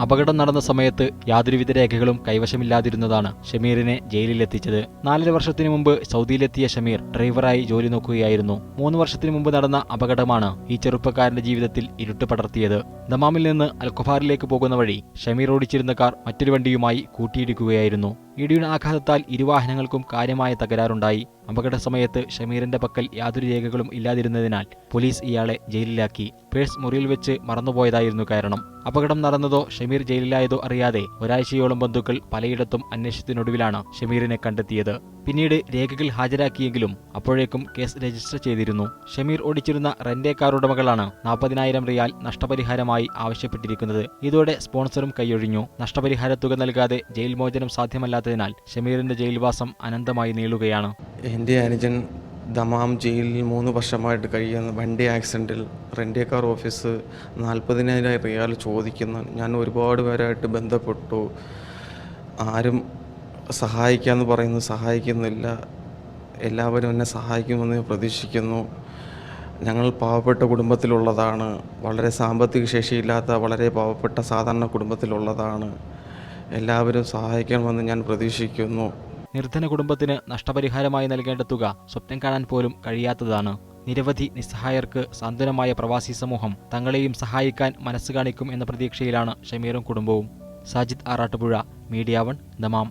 അപകടം നടന്ന സമയത്ത് യാതൊരുവിധ രേഖകളും കൈവശമില്ലാതിരുന്നതാണ് ഷമീറിനെ ജയിലിലെത്തിച്ചത്. 4 വർഷത്തിനു മുമ്പ് സൗദിയിലെത്തിയ ഷമീർ ഡ്രൈവറായി ജോലി നോക്കുകയായിരുന്നു. 3 വർഷത്തിനു മുമ്പ് നടന്ന അപകടമാണ് ഈ ചെറുപ്പക്കാരന്റെ ജീവിതത്തിൽ ഇരുട്ട് പടർത്തിയത്. ദമാമിൽ നിന്ന് അൽഖുഫാറിലേക്ക് പോകുന്ന വഴി ഷമീർ ഓടിച്ചിരുന്ന കാർ മറ്റൊരു വണ്ടിയുമായി കൂട്ടിയിടിക്കുകയായിരുന്നു. ഇടിയുടെ ആഘാതത്താൽ ഇരുവാഹനങ്ങൾക്കും കാര്യമായ തകരാറുണ്ടായി. അപകട സമയത്ത് ഷമീറിന്റെ പക്കൽ യാതൊരു രേഖകളും ഇല്ലാതിരുന്നതിനാൽ പോലീസ് ഇയാളെ ജയിലിലാക്കി. പേഴ്സ് മുറിയിൽ വെച്ച് മറന്നുപോയതായിരുന്നു കാരണം. അപകടം നടന്നതോ ഷമീർ ജയിലിലായതോ അറിയാതെ ഒരാഴ്ചയോളം ബന്ധുക്കൾ പലയിടത്തും അന്വേഷണത്തിനൊടുവിലാണ് ഷമീറിനെ കണ്ടെത്തിയത്. പിന്നീട് രേഖകൾ ഹാജരാക്കിയെങ്കിലും അപ്പോഴേക്കും കേസ് രജിസ്റ്റർ ചെയ്തിരുന്നു. ഷമീർ ഓടിച്ചിരുന്ന റെന്റേ കാർ ഉടമകളാണ് 40,000 റിയാൽ നഷ്ടപരിഹാരമായി ആവശ്യപ്പെട്ടിരിക്കുന്നത്. ഇതോടെ സ്പോൺസറും കൈയൊഴിഞ്ഞു. നഷ്ടപരിഹാര തുക നൽകാതെ ജയിൽ മോചനം സാധ്യമല്ലാത്തതിനാൽ ഷമീറിന്റെ ജയിൽവാസം അനന്തമായി നീളുകയാണ്. എൻ്റെ അനുജൻ ദമാം ജയിലിൽ 3 വർഷമായിട്ട് കഴിയുന്ന വണ്ടി ആക്സിഡൻറ്റിൽ റെൻ്റേ കാർ ഓഫീസ് 40,000 റിയാൽ ചോദിക്കുന്നു. ഞാൻ ഒരുപാട് പേരായിട്ട് ബന്ധപ്പെട്ടു. ആരും സഹായിക്കാമെന്ന് പറയുന്നു, സഹായിക്കുന്നില്ല. എല്ലാവരും എന്നെ സഹായിക്കുമെന്ന് പ്രതീക്ഷിക്കുന്നു. ഞങ്ങൾ പാവപ്പെട്ട കുടുംബത്തിലുള്ളതാണ്. വളരെ സാമ്പത്തിക ശേഷിയില്ലാത്ത വളരെ പാവപ്പെട്ട സാധാരണ കുടുംബത്തിലുള്ളതാണ്. എല്ലാവരും സഹായിക്കണമെന്ന് ഞാൻ പ്രതീക്ഷിക്കുന്നു. നിർധന കുടുംബത്തിന് നഷ്ടപരിഹാരമായി നൽകേണ്ട തുക സ്വപ്നം കാണാൻ പോലും കഴിയാത്തതാണ്. നിരവധി നിസ്സഹായർക്ക് സാന്ത്വനമായ പ്രവാസി സമൂഹം തങ്ങളെയും സഹായിക്കാൻ മനസ്സ് കാണിക്കും എന്ന പ്രതീക്ഷയിലാണ് ഷമീറും കുടുംബവും. Sajid Arattupuzha, media 1, Dammam.